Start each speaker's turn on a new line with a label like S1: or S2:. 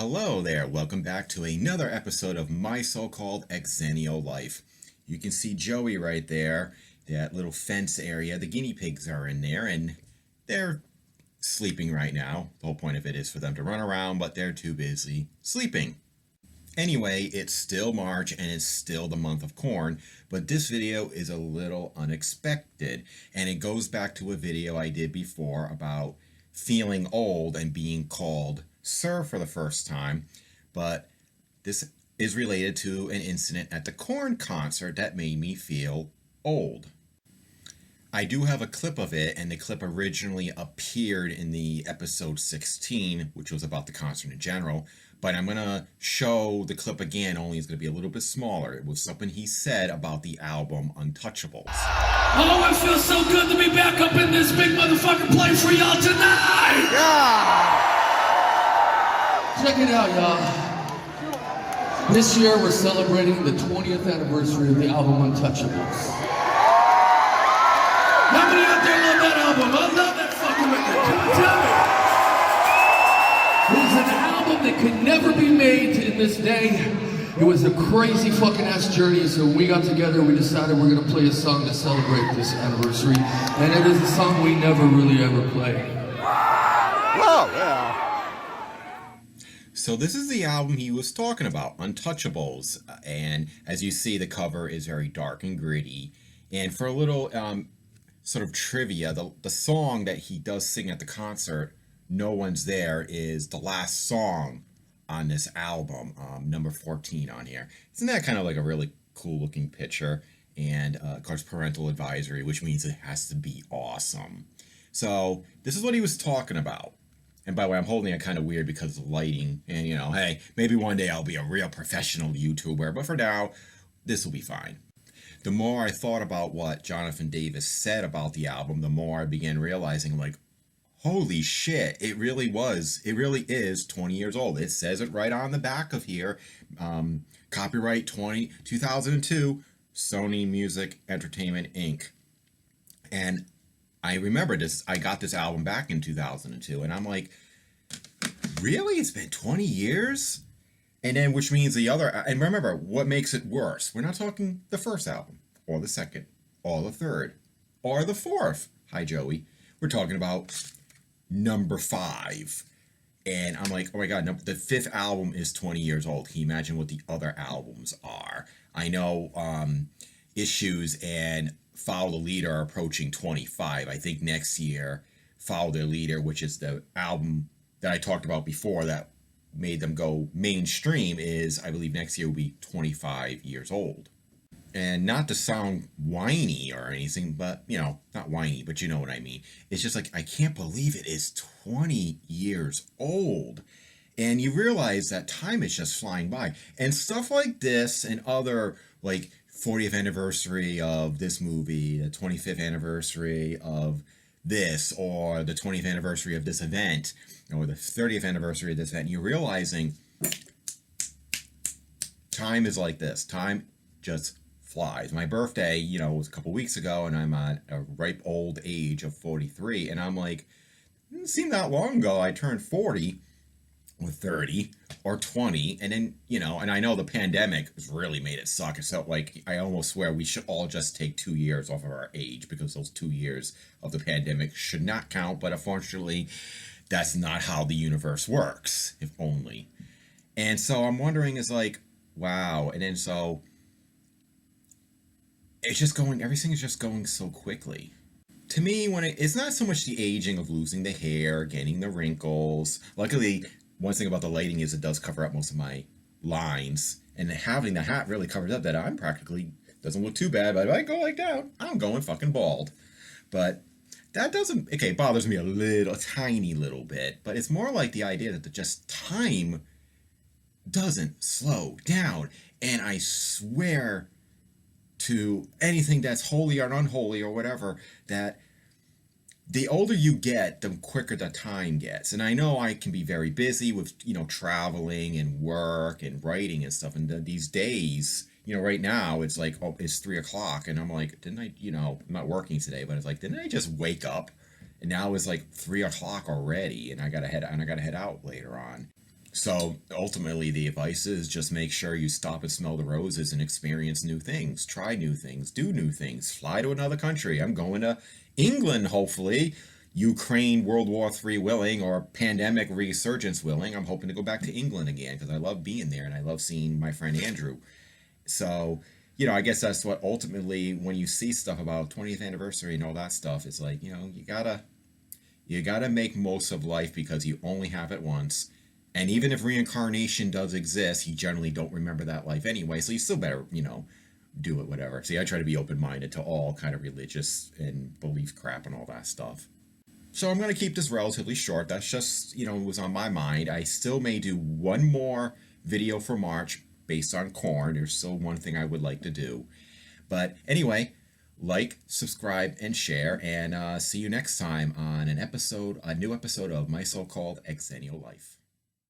S1: Hello there, welcome back to another episode of my so-called Xennial life. You can see Joey right there, that little fence area. The guinea pigs are in there and they're sleeping right now. The whole point of it is for them to run around, but they're too busy sleeping. Anyway, it's still March and it's still the month of Korn, but this video is a little unexpected, and it goes back to a video I did before about feeling old and being called Sir for the first time, but this is related to an incident at the Korn concert that made me feel old. I do have a clip of it, and the clip originally appeared in the episode 16, which was about the concert in general, but I'm going to show the clip again, only it's going to be a little bit smaller. It was something he said about the album Untouchables.
S2: Oh, it feels so good to be back up in this big motherfucking place for y'all tonight!
S1: Yeah!
S2: Check it out, y'all. This year we're celebrating the 20th anniversary of the album Untouchables. How many out there love that album? I love that fucking record. Come tell me. It is an album that could never be made in this day. It was a crazy fucking ass journey, so when we got together, we decided we're gonna play a song to celebrate this anniversary, and it is a song we never really ever play.
S1: Whoa, yeah. So this is the album he was talking about, Untouchables, and as you see, the cover is very dark and gritty. And for a little sort of trivia, the song that he does sing at the concert, No One's There, is the last song on this album, number 14 on here. Isn't that kind of like a really cool looking picture? And of course, parental advisory, which means it has to be awesome. So this is what he was talking about. And by the way, I'm holding it kind of weird because of the lighting. And, you know, hey, maybe one day I'll be a real professional YouTuber. But for now, this will be fine. The more I thought about what Jonathan Davis said about the album, the more I began realizing, like, holy shit, it really is 20 years old. It says it right on the back of here. Copyright 2002, Sony Music Entertainment, Inc. And I remember this, I got this album back in 2002, and I'm like, really? It's been 20 years? And then, which means the other, and remember, what makes it worse? We're not talking the first album, or the second, or the third, or the fourth. Hi, Joey. We're talking about number 5. And I'm like, oh my God, the 5th album is 20 years old. Can you imagine what the other albums are? I know Issues and Follow the Leader are approaching 25. I think next year, Follow the Leader, which is the album that I talked about before that made them go mainstream, is, I believe next year will be 25 years old. And not to sound whiny or anything, but, you know, not whiny, but you know what I mean. It's just like, I can't believe it is 20 years old. And you realize that time is just flying by. And stuff like this and other, like, 40th anniversary of this movie, the 25th anniversary of this, or the 20th anniversary of this event, or the 30th anniversary of this event, you're realizing time is like this. Time just flies. My birthday, you know, was a couple weeks ago, and I'm at a ripe old age of 43, and I'm like, it didn't seem that long ago I turned 40, or 30, or 20, and then, you know, and I know the pandemic has really made it suck. It felt like, I almost swear we should all just take 2 years off of our age, because those 2 years of the pandemic should not count, but unfortunately, that's not how the universe works, if only. And so I'm wondering, is like, wow, and then so it's just going, everything is just going so quickly. To me, it's not so much the aging of losing the hair, getting the wrinkles. Luckily, one thing about the lighting is it does cover up most of my lines. And having the hat really covers up that I'm practically, doesn't look too bad, but if I go like that, I'm going fucking bald. But that doesn't, okay, it bothers me a tiny little bit, but it's more like the idea that just time doesn't slow down. And I swear to anything that's holy or unholy or whatever, that the older you get, the quicker the time gets. And I know I can be very busy with, you know, traveling and work and writing and stuff. And these days, you know, right now it's like, oh, it's 3 o'clock. And I'm like, didn't I, you know, I'm not working today, but it's like, didn't I just wake up? And now it's like 3 o'clock already, and I gotta head out later on. So ultimately, the advice is just make sure you stop and smell the roses and experience new things, try new things, do new things, fly to another country. I'm going to England, hopefully. Ukraine, World War III willing, or pandemic resurgence willing. I'm hoping to go back to England again because I love being there and I love seeing my friend Andrew. So, I guess that's what ultimately, when you see stuff about 20th anniversary and all that stuff, it's like, you gotta make most of life because you only have it once. And even if reincarnation does exist, you generally don't remember that life anyway. So you still better, do it, whatever. See, I try to be open minded to all kind of religious and belief crap and all that stuff. So I'm going to keep this relatively short. That's just, was on my mind. I still may do one more video for March based on Korn. There's still one thing I would like to do. But anyway, like, subscribe, and share, and see you next time on a new episode of My So-Called Xennial Life.